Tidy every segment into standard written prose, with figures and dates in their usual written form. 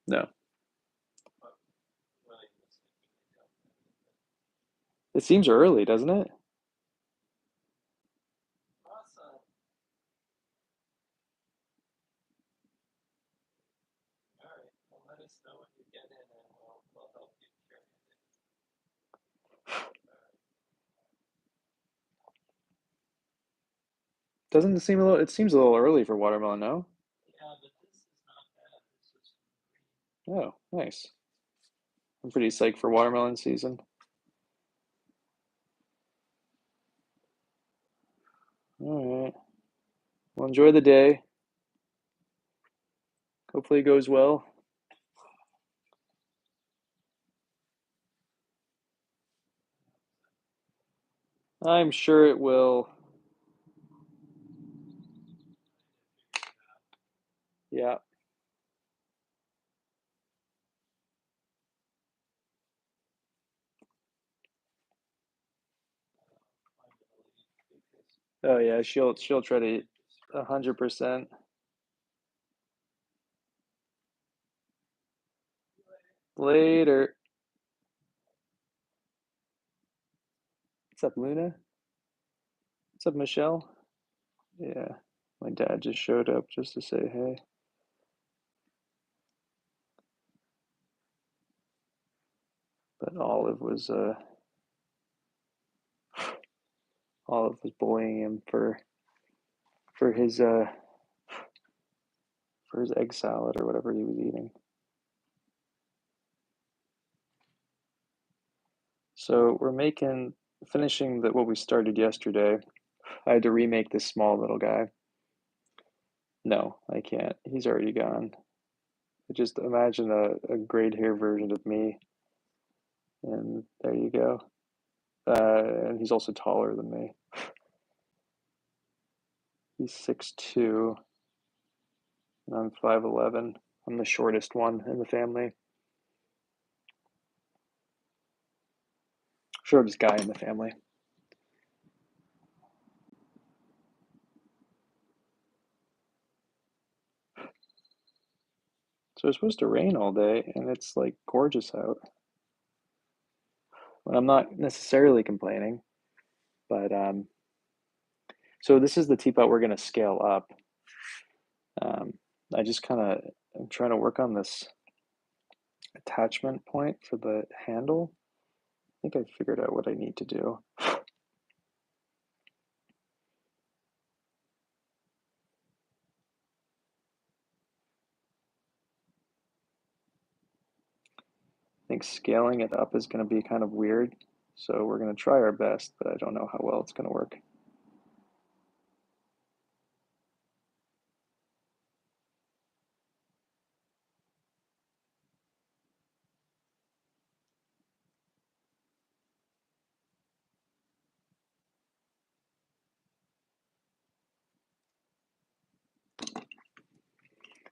No. It seems early, doesn't it? Doesn't it seem a little, it seems a little early for watermelon, no? Oh, nice. I'm pretty psyched for watermelon season. All right. Well, enjoy the day. Hopefully it goes well. I'm sure it will. Yeah. Oh yeah, she'll try to eat 100%. Later. What's up, Luna? What's up, Michelle? Yeah. My dad just showed up just to say hey. But Olive was bullying him for his for his egg salad or whatever he was eating. So we're finishing what we started yesterday. I had to remake this small little guy. No, I can't. He's already gone. Just imagine a grayed hair version of me, and there you go. And he's also taller than me. He's 6'2", and I'm 5'11". I'm the shortest one in the family. Shortest guy in the family. So it's supposed to rain all day, and it's like gorgeous out. Well, I'm not necessarily complaining, but so this is the teapot we're going to scale up. Um, I just I'm trying to work on this attachment point for the handle. I think I figured out what I need to do. I think scaling it up is going to be kind of weird, so we're going to try our best, but I don't know how well it's going to work.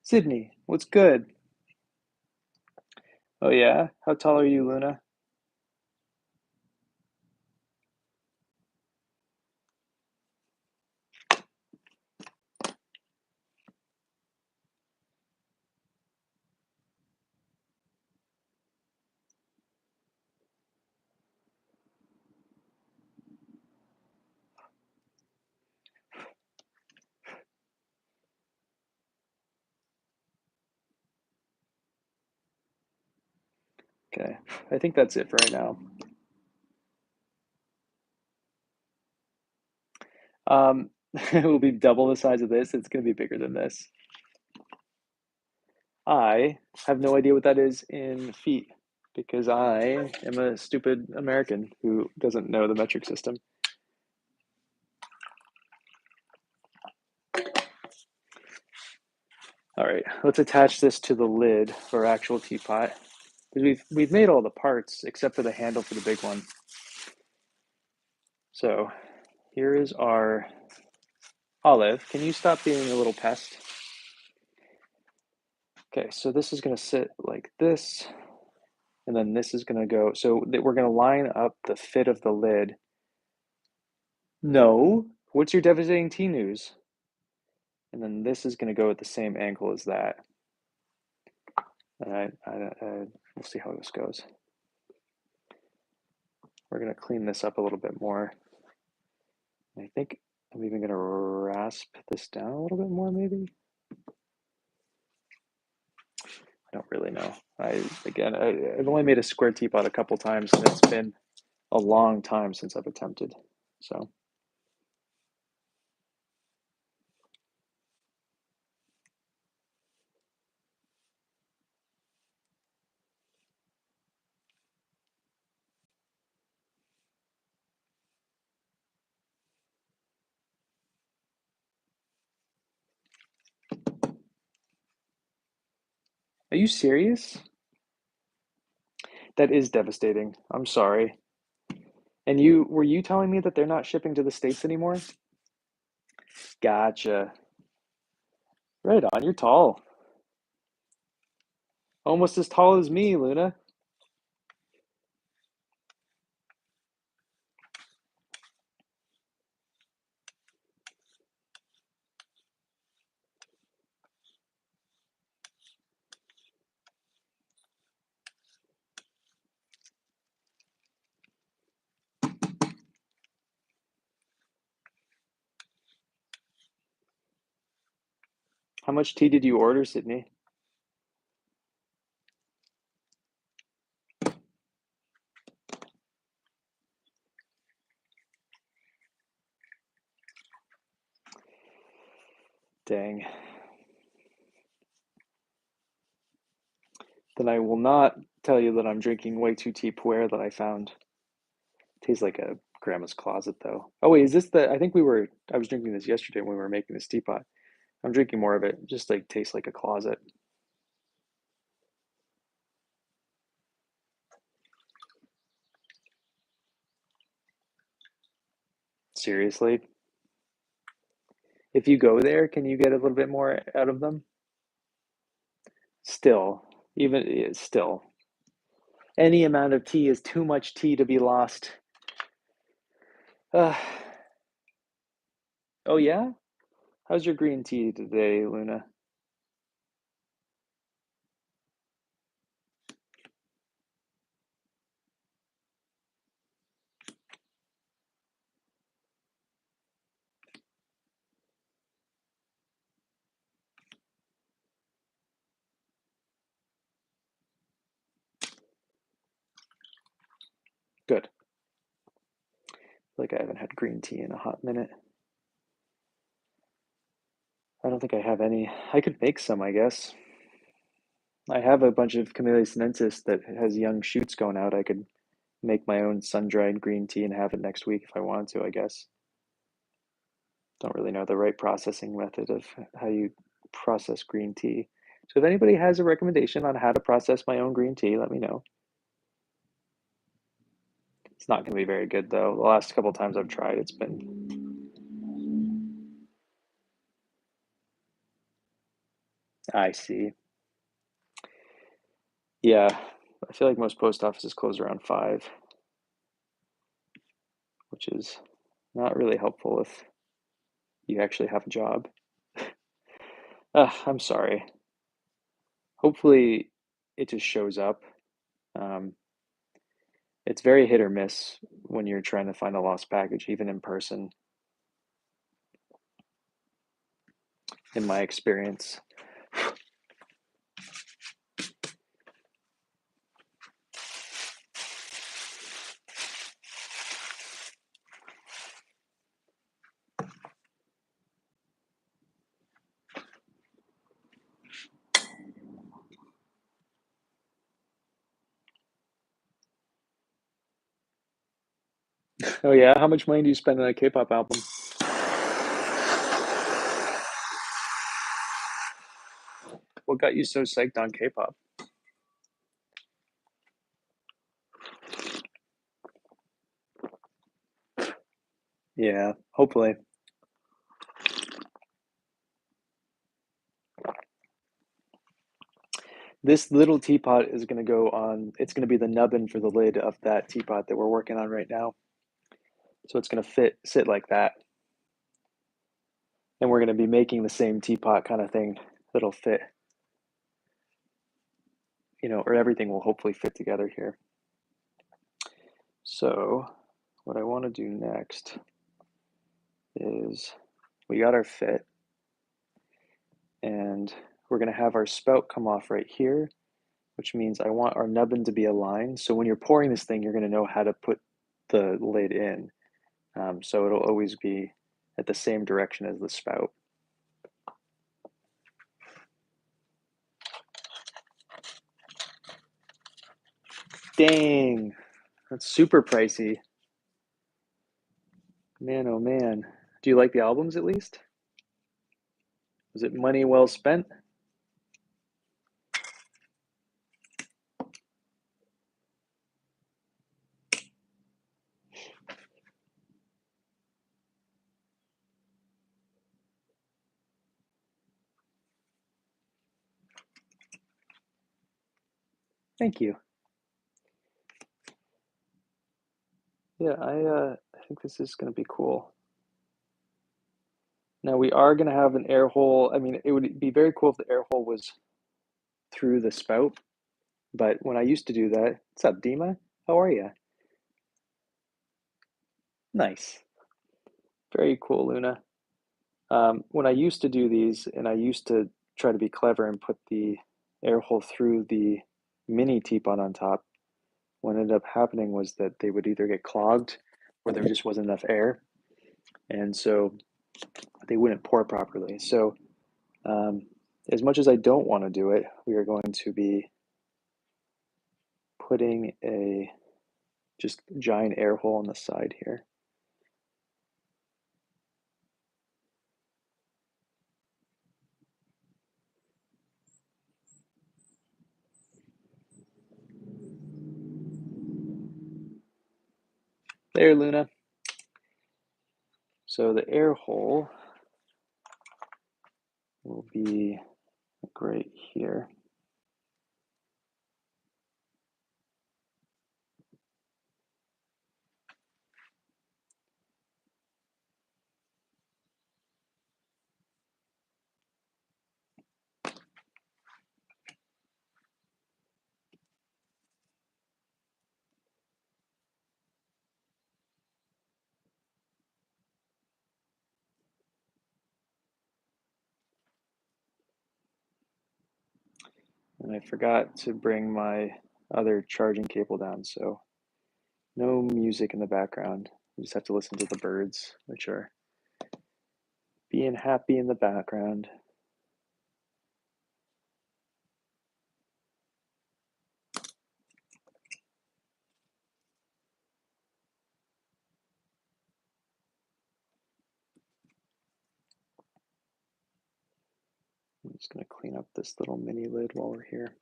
Sydney, what's good? Oh yeah? How tall are you, Luna? Okay, I think that's it for right now. It will be double the size of this. It's going to be bigger than this. I have no idea what that is in feet because I am a stupid American who doesn't know the metric system. All right, let's attach this to the lid for our actual teapot. We've made all the parts except for the handle for the big one. So here is our Olive. Can you stop being a little pest? Okay, so this is going to sit like this, and then this is going to go. So we're going to line up the fit of the lid. No, what's your devastating tea news? And then this is going to go at the same angle as that. And we'll see how this goes. We're going to clean this up a little bit more. I think I'm even going to rasp this down a little bit more, maybe. I don't really know. I've only made a square teapot a couple times, and it's been a long time since I've attempted. So. Are you serious? That is devastating. I'm sorry. And were you telling me that they're not shipping to the States anymore? Gotcha. Right on, you're tall. Almost as tall as me, Luna. How much tea did you order, Sydney? Dang. Then I will not tell you that I'm drinking way too tea puer that I found. Tastes like a grandma's closet, though. Oh wait, is this the? I was drinking this yesterday when we were making this teapot. I'm drinking more of it. Just like tastes like a closet. Seriously. If you go there, can you get a little bit more out of them? Still, still, any amount of tea is too much tea to be lost. Uh, oh yeah? How's your green tea today, Luna? Good. Like I haven't had green tea in a hot minute. I don't think I have any. I could make some, I guess. I have a bunch of Camellia sinensis that has young shoots going out. I could make my own sun-dried green tea and have it next week if I wanted to, I guess. Don't really know the right processing method of how you process green tea. So if anybody has a recommendation on how to process my own green tea, let me know. It's not going to be very good though. The last couple times I've tried, it's been. I see. Yeah, I feel like most post offices close around 5, which is not really helpful if you actually have a job. I'm sorry. Hopefully, it just shows up. Um, it's very hit or miss when you're trying to find a lost package, even in person, in my experience. Oh yeah, how much money do you spend on a K-pop album? What got you so psyched on K-pop? Yeah, hopefully. This little teapot is going to go on, it's going to be the nubbin for the lid of that teapot that we're working on right now. So it's going to sit like that. And we're going to be making the same teapot kind of thing that'll fit. or everything will hopefully fit together here. So what I want to do next is we got our fit, and we're going to have our spout come off right here, which means I want our nubbin to be aligned. So when you're pouring this thing, you're going to know how to put the lid in. So it'll always be at the same direction as the spout. Dang, that's super pricey. Man, oh man. Do you like the albums at least? Was it money well spent? Thank you. Yeah, I think this is going to be cool. Now we are going to have an air hole. I mean, it would be very cool if the air hole was through the spout, but when I used to do that, what's up, Dima? How are you? Nice. Very cool, Luna. When I used to do these, and I used to try to be clever and put the air hole through the mini teapot on top, what ended up happening was that they would either get clogged or there just wasn't enough air, and so they wouldn't pour properly. So um, as much as I don't want to do it, we are going to be putting a just giant air hole on the side here. There, Luna. So the air hole will be right here. And I forgot to bring my other charging cable down, so no music in the background. You just have to listen to the birds, which are being happy in the background. I'm just going to clean up this little mini lid while we're here.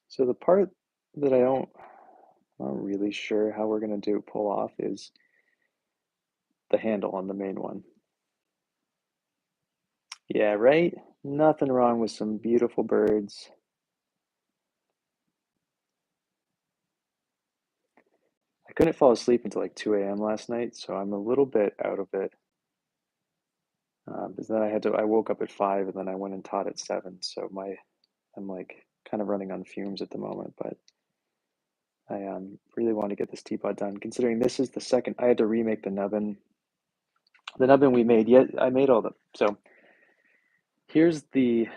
So the part that I'm not really sure how we're going to pull off is the handle on the main one. Yeah, right? Nothing wrong with some beautiful birds. I couldn't fall asleep until like 2 a.m. last night, so I'm a little bit out of it. Because then I woke up at 5 and then I went and taught at 7, so I'm like kind of running on fumes at the moment, but I really want to get this teapot done, considering this is the second. I had to remake the nubbin. The nubbin we made, yet I made all the, so here's the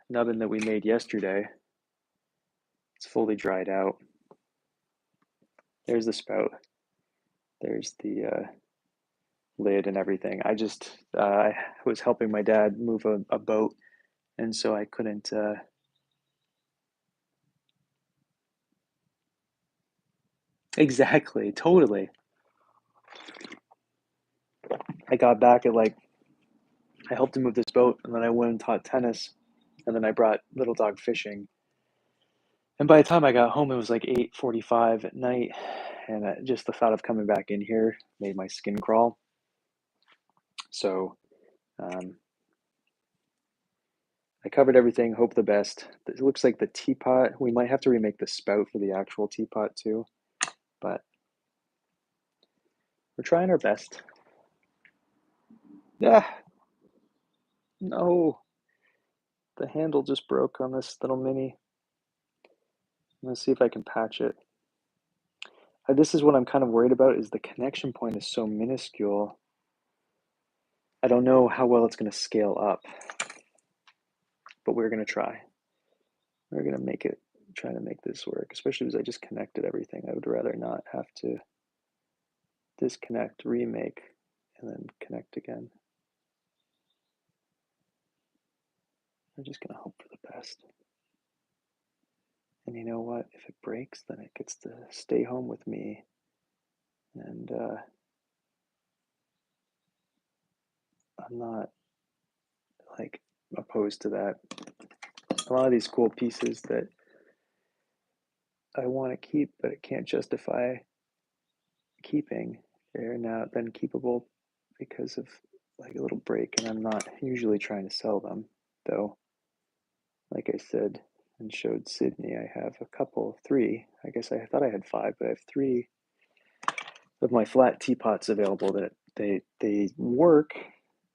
nubbin that we made yesterday. It's fully dried out. There's the spout. There's the lid and everything. I was helping my dad move a boat, and so I couldn't. Exactly, totally. I got back at like, I helped him move this boat, and then I went and taught tennis, and then I brought little dog fishing. And by the time I got home, it was like 8:45 at night, and just the thought of coming back in here made my skin crawl. So um, I covered everything, hope the best. It looks like the teapot, we might have to remake the spout for the actual teapot too, but we're trying our best. Yeah, no, the handle just broke on this little mini. I'm gonna see if I can patch it. This is what I'm kind of worried about is the connection point is so minuscule. I don't know how well it's gonna scale up, but we're gonna try. We're gonna try to make this work, especially because I just connected everything. I would rather not have to disconnect, remake, and then connect again. I'm just gonna hope for the best. And you know what? If it breaks, then it gets to stay home with me. And I'm not like opposed to that. A lot of these cool pieces that I want to keep, but it can't justify keeping, they're now then keepable because of like a little break, and I'm not usually trying to sell them, though. Like I said and showed Sydney, I have a couple, three. I guess I thought I had five, but I have three of my flat teapots available that they work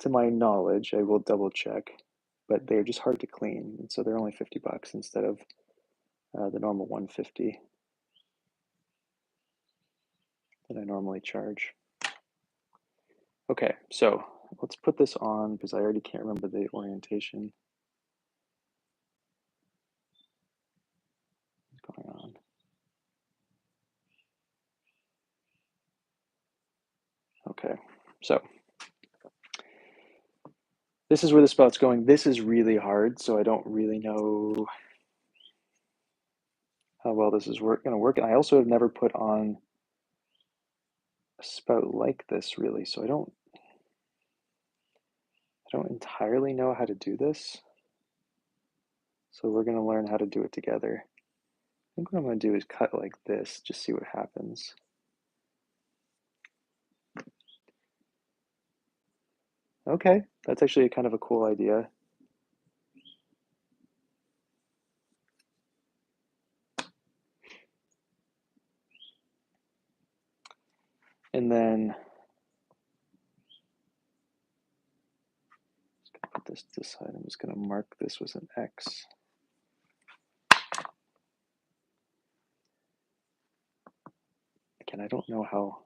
to my knowledge. I will double check, but they're just hard to clean, and so they're only $50 instead of the normal 150 that I normally charge. Okay, so let's put this on because I already can't remember the orientation. What's going on? Okay, so this is where the spout's going. This is really hard, so I don't really know how well this is going to work. And I also have never put on a spout like this really, so I don't entirely know how to do this. So we're going to learn how to do it together. I think what I'm going to do is cut like this, just see what happens. Okay, that's actually kind of a cool idea. And then put this to the side. I'm just going to mark this with an X. Again, I don't know how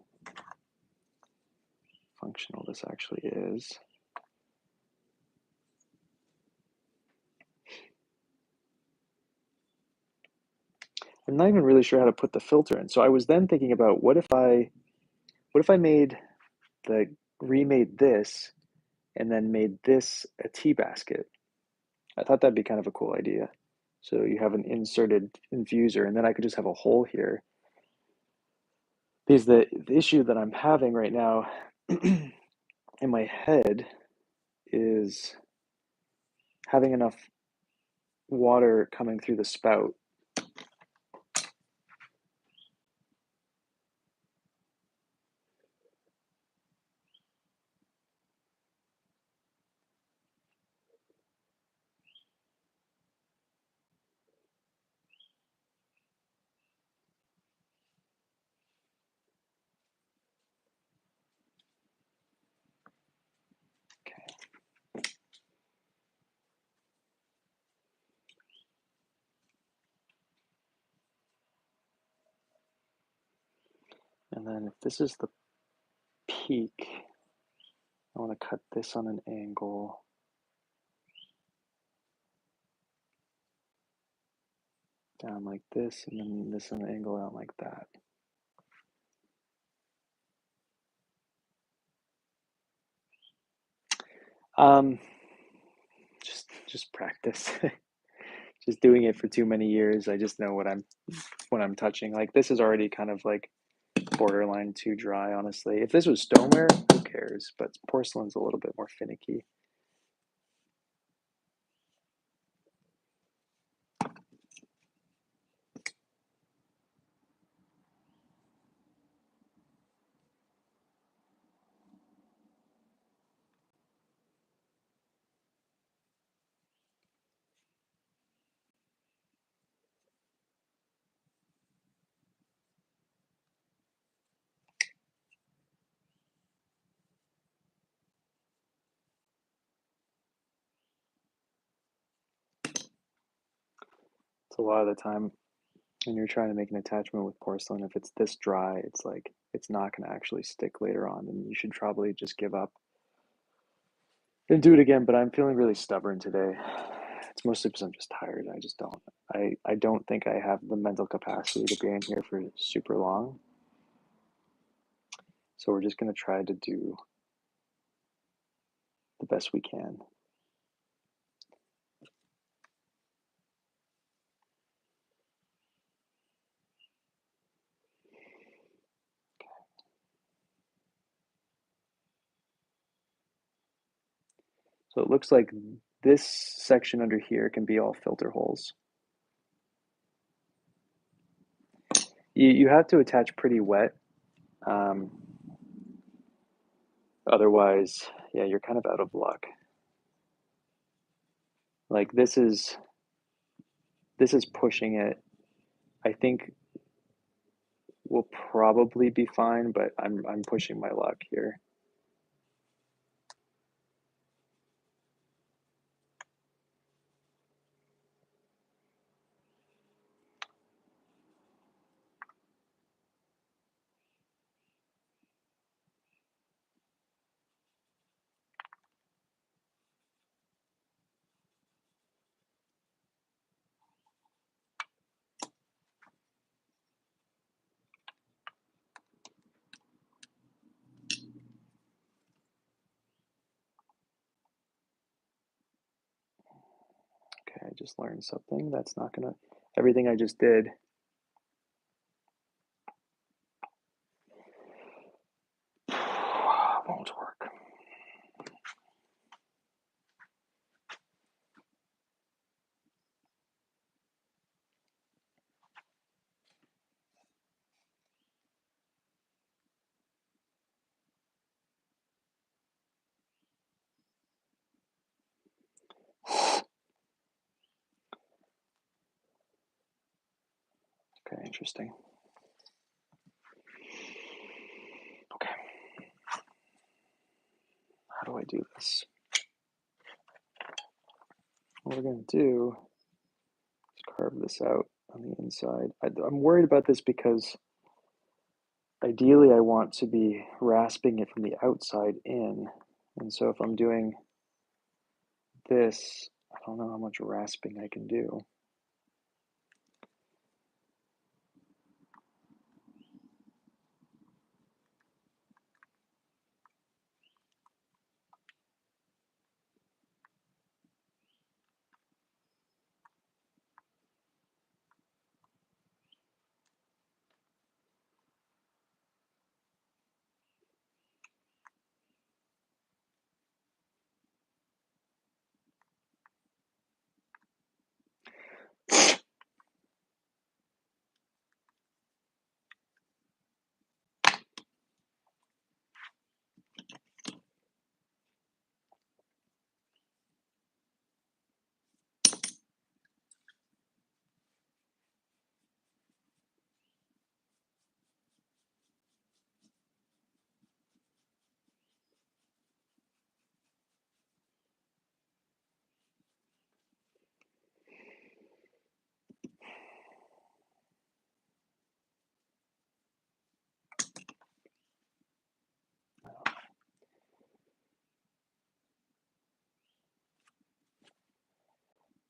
functional this actually is. I'm not even really sure how to put the filter in. So I was then thinking about what if I remade this and then made this a tea basket. I thought that'd be kind of a cool idea. So you have an inserted infuser, and then I could just have a hole here. Because the issue that I'm having right now in my head is having enough water coming through the spout. Okay. And then if this is the peak, I want to cut this on an angle. Down like this, and then this on an angle out like that. Um, just practice. Just doing it for too many years. I just know what I'm touching. Like this is already kind of like borderline too dry, honestly. If this was stoneware, who cares? But porcelain's a little bit more finicky. So a lot of the time when you're trying to make an attachment with porcelain, if it's this dry, it's like it's not going to actually stick later on, and you should probably just give up and do it again. But I'm feeling really stubborn today. It's mostly because I'm just tired. I just don't. I don't think I have the mental capacity to be in here for super long. So we're just going to try to do the best we can. So it looks like this section under here can be all filter holes. You have to attach pretty wet. Um, Otherwise, yeah, you're kind of out of luck. Like this is pushing it. I think we'll probably be fine, but I'm pushing my luck here. Okay, I just learned something. That's not gonna, everything I just did won't work. Okay, interesting. Okay, how do I do this? What we're gonna do is carve this out on the inside. I'm worried about this because ideally I want to be rasping it from the outside in. And so if I'm doing this, I don't know how much rasping I can do.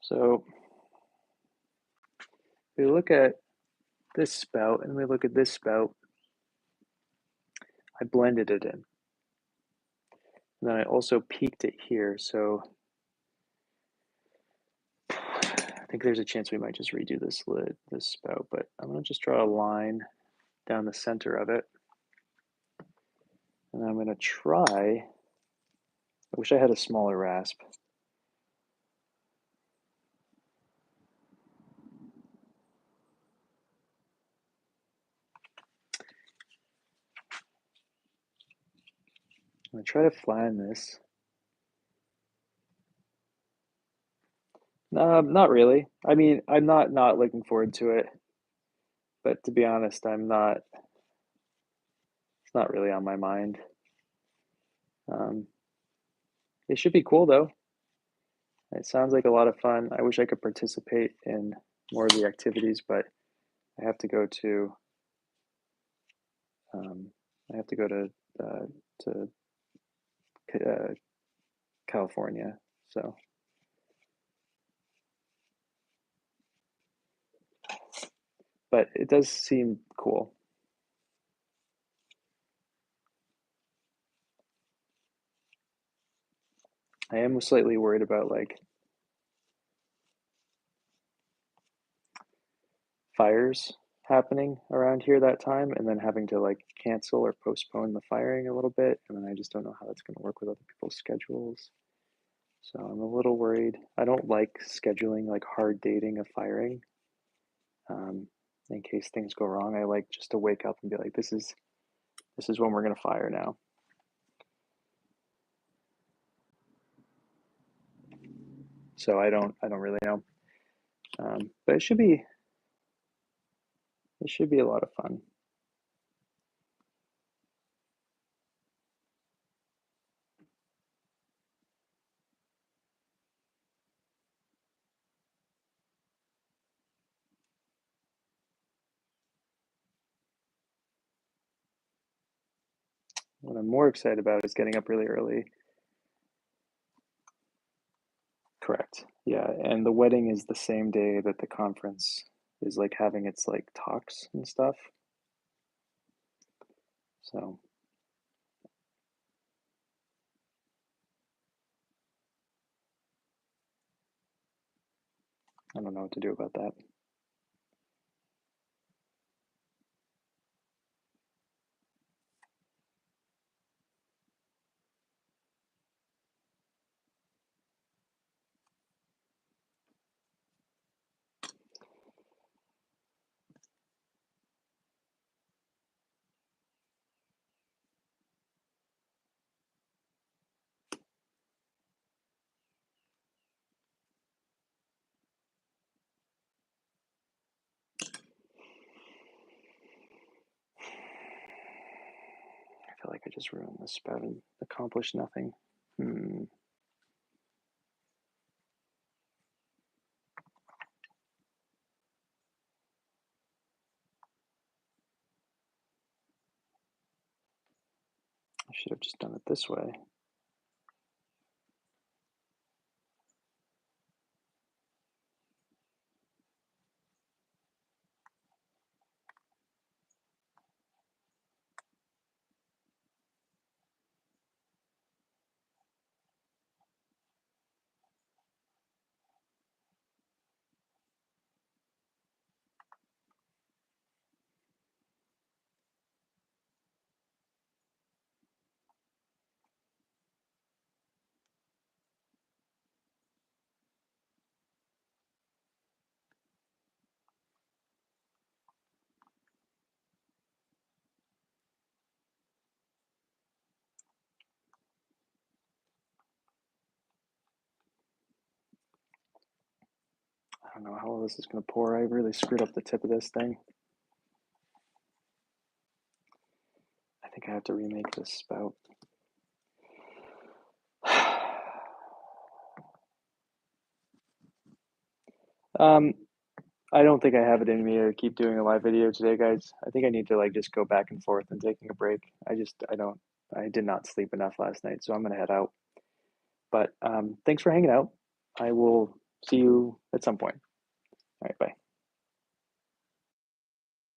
So we look at this spout and we look at this spout, I blended it in. And then I also peaked it here, so I think there's a chance we might just redo this lid, this spout, but I'm gonna just draw a line down the center of it. And I'm gonna try, I wish I had a smaller rasp. I'm gonna try to flatten this. Not really. I mean, I'm not looking forward to it, but to be honest, it's not really on my mind. Um, it should be cool though. It sounds like a lot of fun. I wish I could participate in more of the activities, but I have to go to I have to go to California. So, but it does seem cool. I am slightly worried about like fires happening around here that time and then having to like cancel or postpone the firing a little bit. And then I just don't know how that's going to work with other people's schedules. So I'm a little worried. I don't like scheduling like hard dating a firing um, in case things go wrong. I like just to wake up and be like, this is when we're going to fire now. So I don't really know. But it should be a lot of fun. What I'm more excited about is getting up really early. Correct. Yeah, and the wedding is the same day that the conference is like having its like talks and stuff. So I don't know what to do about that. I feel like I just ruined this spout and accomplished nothing. Hmm. I should have just done it this way. I don't know how all this is going to pour. I really screwed up the tip of this thing. I think I have to remake this spout. um, I don't think I have it in me to keep doing a live video today, guys. I think I need to like just go back and forth and taking a break. I did not sleep enough last night, so I'm gonna head out. But thanks for hanging out. I will see you at some point. All right, bye.